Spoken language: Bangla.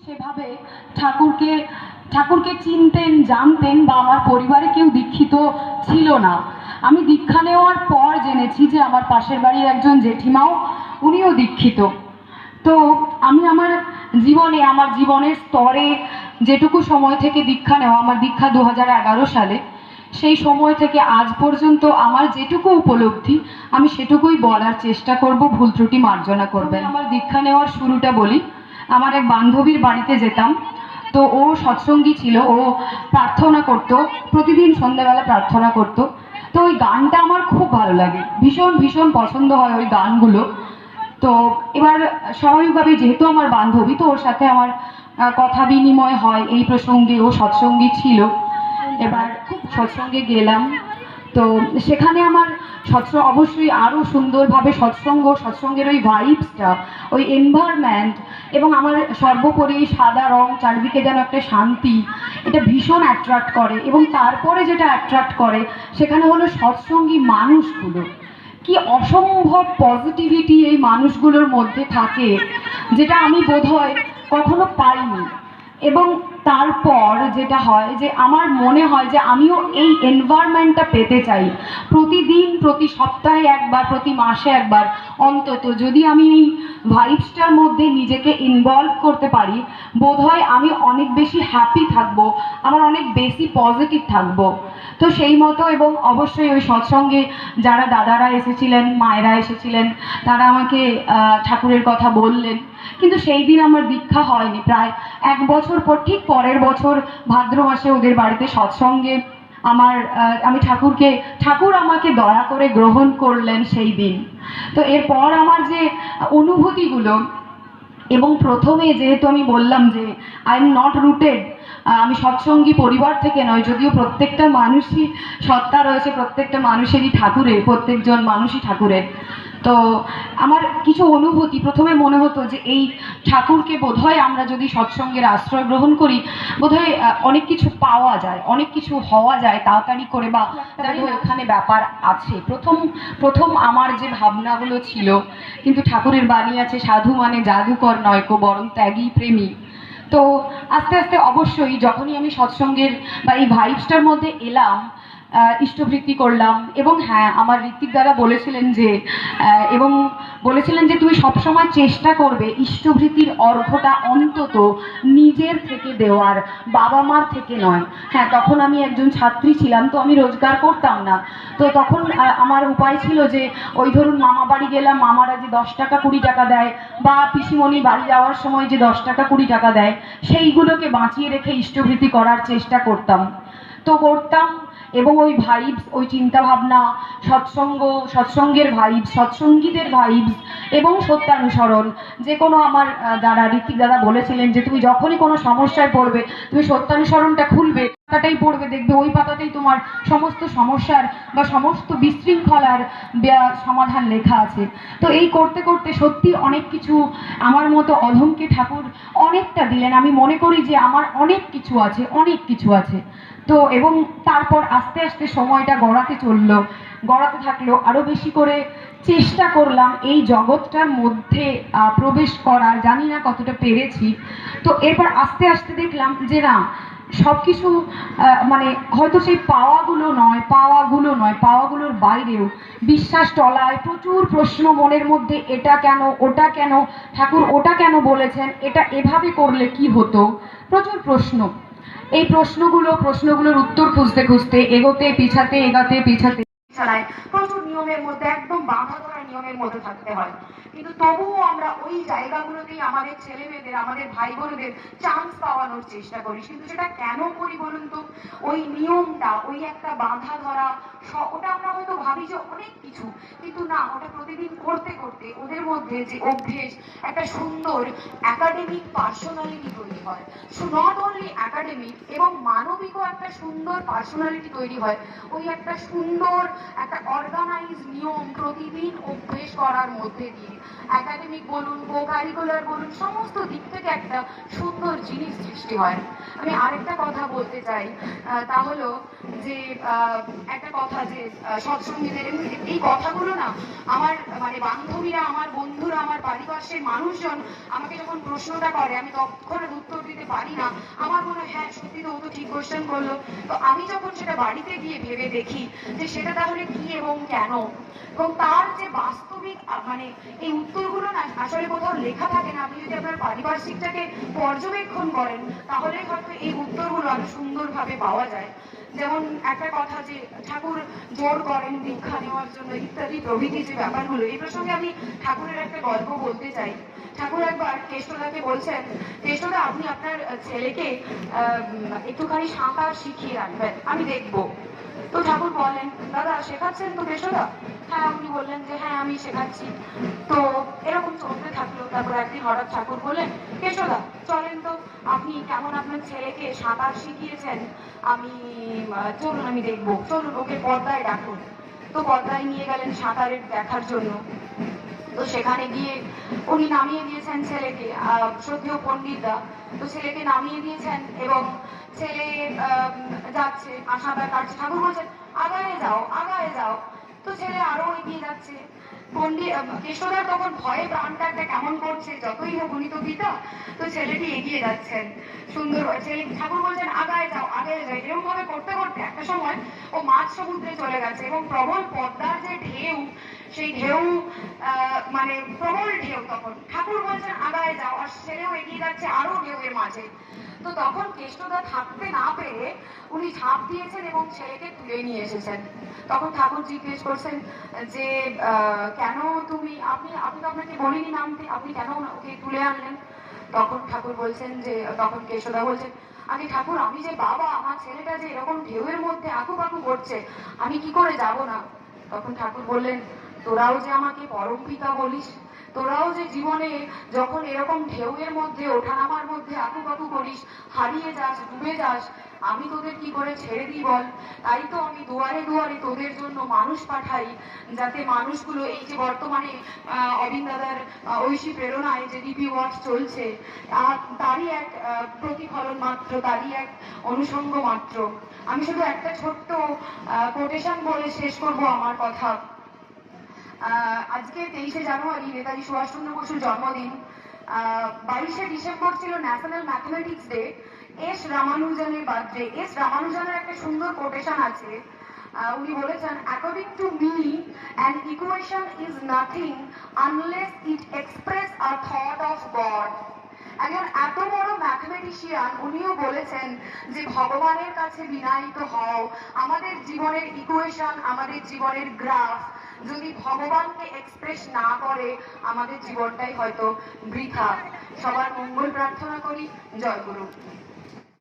সেভাবে ঠাকুরকে ঠাকুরকে চিনতেন, জানতেন, বা আমার পরিবারে কেউ দীক্ষিত ছিল না। আমি দীক্ষা নেওয়ার পর জেনেছি যে আমার পাশের বাড়ির একজন জেঠিমাও, উনিও দীক্ষিত। তো আমি আমার জীবনের স্তরে যেটুকু সময় থেকে দীক্ষা নেওয়া, আমার দীক্ষা 2011 সালে, সেই সময় থেকে আজ পর্যন্ত আমার যেটুকু উপলব্ধি আমি সেটুকুই বলার চেষ্টা করব, ভুল ত্রুটি মার্জনা করবেন। আমার দীক্ষা নেওয়ার শুরুটা বলি। আমার এক বান্ধবীর বাড়িতে যেতাম, তো ও সৎসঙ্গী ছিল, ও প্রার্থনা করতো, প্রতিদিন সন্ধ্যাবেলা প্রার্থনা করতো। তো ওই গানটা আমার খুব ভালো লাগে, ভীষণ ভীষণ পছন্দ হয় ওই গানগুলো। তো এবার স্বাভাবিকভাবেই যেহেতু আমার বান্ধবী, তো ওর সাথে আমার কথা বিনিময় হয় এই প্রসঙ্গে। ও সৎসঙ্গী ছিল, এবার খুব সৎসঙ্গে গেলাম। তো সেখানে আমার অবশ্যই আরও সুন্দরভাবে সৎসঙ্গের ওই ভাইবসটা, ওই এনভায়রনমেন্ট, এবং আমার সর্বোপরি সাদা রং, চারিদিকে যেন একটা শান্তি, এটা ভীষণ অ্যাট্রাক্ট করে। এবং তারপরে যেটা অ্যাট্রাক্ট করে সেখানে হলো সৎসঙ্গী মানুষগুলো। কি অসম্ভব পজিটিভিটি এই মানুষগুলোর মধ্যে থাকে, যেটা আমি বোধহয় কখনো পাইনি। এবং তারপর যেটা হয় যে আমার মনে হয় যে আমিও এই এনভায়রনমেন্টটা পেতে চাই। প্রতিদিন, প্রতি সপ্তাহে একবার, প্রতি মাসে একবার অন্তত যদি আমি এই ভাইবসটার মধ্যে নিজেকে ইনভলভ করতে পারি, বোধহয় আমি অনেক বেশি হ্যাপি থাকবো, আমার অনেক বেশি পজিটিভ থাকবো। তো সেই মতো, এবং অবশ্যই ওই সৎসঙ্গে যারা দাদারা এসেছিলেন, মায়েরা এসেছিলেন, তারা আমাকে ঠাকুরের কথা বললেন। কিন্তু সেই দিন আমার দীক্ষা হয়নি। প্রায় 1 বছর পর, ঠিক পরের বছর ভাদ্র মাসে ওদের বাড়িতে সৎসঙ্গে আমি ঠাকুর আমাকে দয়া করে গ্রহণ করলেন সেই দিন। তো এরপর আমার যে অনুভূতিগুলো, এবং প্রথমে যেহেতু আমি বললাম যে আই এম নট রুটেড, আমি সৎসঙ্গী পরিবার থেকে নয়, যদিও প্রত্যেকটা মানুষই সত্তা রয়েছে, প্রত্যেকটা মানুষেরই ঠাকুরের, প্রত্যেকজন মানুষই ঠাকুরের। তো আমার কিছু অনুভূতি, প্রথমে মনে হতো যে এই ঠাকুরকে বোধহয় আমরা যদি সৎসঙ্গের আশ্রয় গ্রহণ করি, বোধহয় অনেক কিছু পাওয়া যায়, অনেক কিছু হওয়া যায় তাড়াতাড়ি করে, বা এখানে ব্যাপার আছে। প্রথম আমার যে ভাবনাগুলো ছিল, কিন্তু ঠাকুরের বাণী আছে, সাধু মানে জাদুকর নয় কো, বরং ত্যাগী প্রেমী। তো আস্তে আস্তে অবশ্যই যখনই আমি সৎসঙ্গের বা এই ভাইবসটার মধ্যে এলাম, ইষ্টবৃত্তি করলাম। এবং হ্যাঁ, আমার ঋত্বিক দাদা বলেছিলেন যে তুমি সবসময় চেষ্টা করবে ইষ্টবৃত্তির অর্ঘ্যটা অন্তত নিজের থেকে দেওয়ার, বাবা মার থেকে নয়। হ্যাঁ, তখন আমি একজন ছাত্রী ছিলাম, তো আমি রোজগার করতাম না। তো তখন আমার উপায় ছিল যে ওই ধরুন মামা বাড়ি গেলাম, মামারা যে 10 টাকা 20 টাকা দেয়, বা পিসিমণি বাড়ি যাওয়ার সময় যে 10 টাকা 20 টাকা দেয়, সেইগুলোকে বাঁচিয়ে রেখে ইষ্টবৃত্তি করার চেষ্টা করতাম। এবং ওই ভাইবস, ওই চিন্তাভাবনা, সৎসঙ্গের ভাইবস, সৎসঙ্গীদের ভাইবস, এবং সত্যানুসরণ, যে কোনো আমার যারা ঋত্বিক দাদা বলেছিলেন যে তুমি যখনই কোনো সমস্যায় পড়বে, তুমি সত্যানুসরণটা খুলবে, পাতাটাই পড়বে, দেখবে ওই পাতাতেই তোমার সমস্ত সমস্যার বা সমস্ত বিশৃঙ্খলার সমাধান লেখা আছে। তো এই করতে করতে সত্যি অনেক কিছু আমার মতো অধমকে ঠাকুর অনেকটা দিলেন। আমি মনে করি যে আমার অনেক কিছু আছে, অনেক কিছু আছে। তো এবং তারপর আস্তে আস্তে সময়টা গড়াতে থাকলো, আরো বেশি করে চেষ্টা করলাম এই জগৎটার মধ্যে প্রবেশ করার। জানি না কতটা পেরেছি। তো এরপর আস্তে আস্তে দেখলাম যে না, সবকিছু মানে হয়তো সেই পাওয়াগুলোর বাইরেও বিশ্বাস টলায়, প্রচুর প্রশ্ন মনের মধ্যে, এটা কেন, ওটা কেন, ঠাকুর ওটা কেন বলেছেন, এটা এভাবে করলে কি হতো, প্রচুর প্রশ্ন। এই প্রশ্নগুলোর উত্তর খুঁজতে খুঁজতে এগোতে পিছাতে চালায়, প্রচুর নিয়মের মধ্যে, একদম বাঁধা ধরা নিয়মের মধ্যে থাকতে হয়। কিন্তু তবুও আমরা ওই জায়গাগুলোতেই আমাদের ছেলে মেয়েদের, আমাদের ভাই বোনদের চান্স পাওয়ানোর চেষ্টা করি। কিন্তু সেটা কেন করি বলুন তো? ওই নিয়মটা, ওই একটা বাঁধা ধরা, ওটা আমরা হয়তো ভাবি যে অনেক কিছু, কিন্তু না, ওটা প্রতিদিন করতে করতে ওদের মধ্যে যে অভ্যেস, একটা সুন্দর একাডেমিক পার্সোনালিটি তৈরি হয়। নট অনলি একাডেমিক, এবং মানবিকও একটা সুন্দর পার্সোনালিটি তৈরি হয়। ওই একটা সুন্দর একটা অর্গানাইজ নিয়ম প্রতিদিন অভ্যেস করার মধ্যে দিয়ে একাডেমিক বলুন, কো কারিকুলার বলুন, সমস্ত দিক থেকে একটা সুন্দর জিনিস সৃষ্টি হয়। আমি আরেকটা কথা বলতে চাই, তা হলো যে একটা কথা যে সৎসঙ্গীদের এই কথাগুলো না আমার মানে বান্ধবীরা, আমার বন্ধুরা, আমার পারিপার্শ্বিক মানুষজন আমাকে যখন প্রশ্নটা করে আমি তৎক্ষণাৎ উত্তর দিতে পারি না। আমার মনে হয় হ্যাঁ সত্যি তো ও তো ঠিক কোশ্চেন করলো। তো আমি যখন সেটা বাড়িতে গিয়ে ভেবে দেখি যে সেটা তাহলে কি এবং কেন, এবং তার যে বাস্তবিক মানে এই উত্তরগুলো না আসলে কোথাও লেখা থাকে না। আপনি যদি আপনার পারিপার্শ্বিকটাকে পর্যবেক্ষণ করেন তাহলে হয়তো এই উত্তরগুলো আরো সুন্দরভাবে পাওয়া যায়। যেমন একটা কথা যে ঠাকুর জোর করেন দীক্ষা নেওয়ার জন্য ইত্যাদি প্রভৃতি যে ব্যাপারগুলো, এই প্রসঙ্গে আমি ঠাকুরের একটা গল্প বলতে চাই। ঠাকুর একবার কেষ্টদাকে বলছেন, কেষ্টদা আপনি আপনার ছেলেকে একটুখানি সাঁতার শিখিয়ে রাখবেন, আমি দেখবো। তো ঠাকুর বলেন, দাদা শেখাচ্ছেন তো কেষ্টদা? হ্যাঁ। উনি বললেন যে হ্যাঁ আমি শেখাচ্ছি। তো এরকম চলতে থাকলো। তারপর একদিন হঠাৎ ঠাকুর বললেন, কেষ্টদা চলেন তো, আপনি কেমন আপনার ছেলেকে সাঁতার শিখিয়েছেন আমি চলুন আমি দেখবো, চলুন ওকে পর্দায় ডাকুন। তো পর্দায় নিয়ে গেলেন সাঁতারের দেখার জন্য। তো সেখানে গিয়ে উনি নামিয়ে দিয়েছেন ছেলেকে, শ্রদ্ধেয় পণ্ডিতদা। তো ছেলেকে নামিয়ে দিয়েছেন এবং ছেলে যাচ্ছে, সাঁতার কাটছে। ঠাকুর বলছেন আগায়ে যাও, আগায়ে যাও। তো ছেলে আরো এগিয়ে যাচ্ছে। পণ্ডিত কেষ্টদার তখন ভয়ে প্রাণটা একটা কেমন করছে, যতই হোক উনি তো পিতা। তো ছেলেটি এগিয়ে যাচ্ছেন সুন্দর ছেলে। ঠাকুর বলছেন আগায়ে যাও, আগায়ে যাও। এরকম ভাবে করতে করতে একটা সময় ও মাঝ সমুদ্রে চলে গেছে এবং প্রবল পদ্মার যে ঢেউ, সেই ঢেউ মানে প্রবল ঢেউ। তখন ঠাকুর বলছেন আগায়ে যাও, আর ছেলেও এগিয়ে যাচ্ছে আরো ঢেউয়ের মাঝে। তো তখন কেষ্টদা থাকতে না পেরে উনি ঝাঁপ দিয়েছেন এবং ছেলেকে তুলে নিয়ে এসেছেন। তখন ঠাকুর জিজ্ঞেস করছেন যে কেন তুমি, আপনি তো আপনাকে বলিনি নামতে, আপনি কেন ওকে তুলে আনলেন? তখন ঠাকুর বলছেন যে, তখন কেষ্টদা বলছেন আগে ঠাকুর আমি যে বাবা, আমার ছেলেটা যে এরকম ঢেউয়ের মধ্যে আঁকুপাকু করছে, আমি কি করে যাব না? তখন ঠাকুর বললেন তোরাও যে আমাকে পরম পিতা বলিস, তোরাও যে জীবনে যখন এরকম ঢেউয়ের মধ্যে ওঠানামার মধ্যে আঁকুপাকু করিস, হারিয়ে যাস, ডুবে যাস, আমি তোদের কি করে ছেড়ে দিই বল? তাই তো আমি দুয়ারে দুয়ারে তোদের জন্য মানুষ পাঠাই, যাতে মানুষগুলো এই যে বর্তমানে অবিন দাদার ঐশী প্রেরণায় যে ডিপি ওয়াচ চলছে তারই এক প্রতিফলন মাত্র, তারই এক অনুষঙ্গ মাত্র। আমি শুধু একটা ছোট্ট কোটেশন বলে শেষ করব আমার কথা। আজকে 23শে জানুয়ারি নেতাজি সুভাষচন্দ্র বসুর জন্মদিন। 22শে ডিসেম্বর ছিল ন্যাশনাল ম্যাথমেটিক্স ডে। এস রামানুজনের বার্থডে। এস রামানুজনের একটা সুন্দর কোটেশন আছে। উনি বলেছেন according to me an equation is nothing unless it express a thought of God. একজন এত বড় ম্যাথমেটিশিয়ান উনিও বলেছেন যে ভগবানের কাছে বিনায়িত হও। আমাদের জীবনের ইকুয়েশন, আমাদের জীবনের গ্রাফ যদি ভগবানকে এক্সপ্রেস না করে আমাদের জীবনটাই হয়তো বৃথা। সবার মঙ্গল প্রার্থনা করি। জয় গুরু।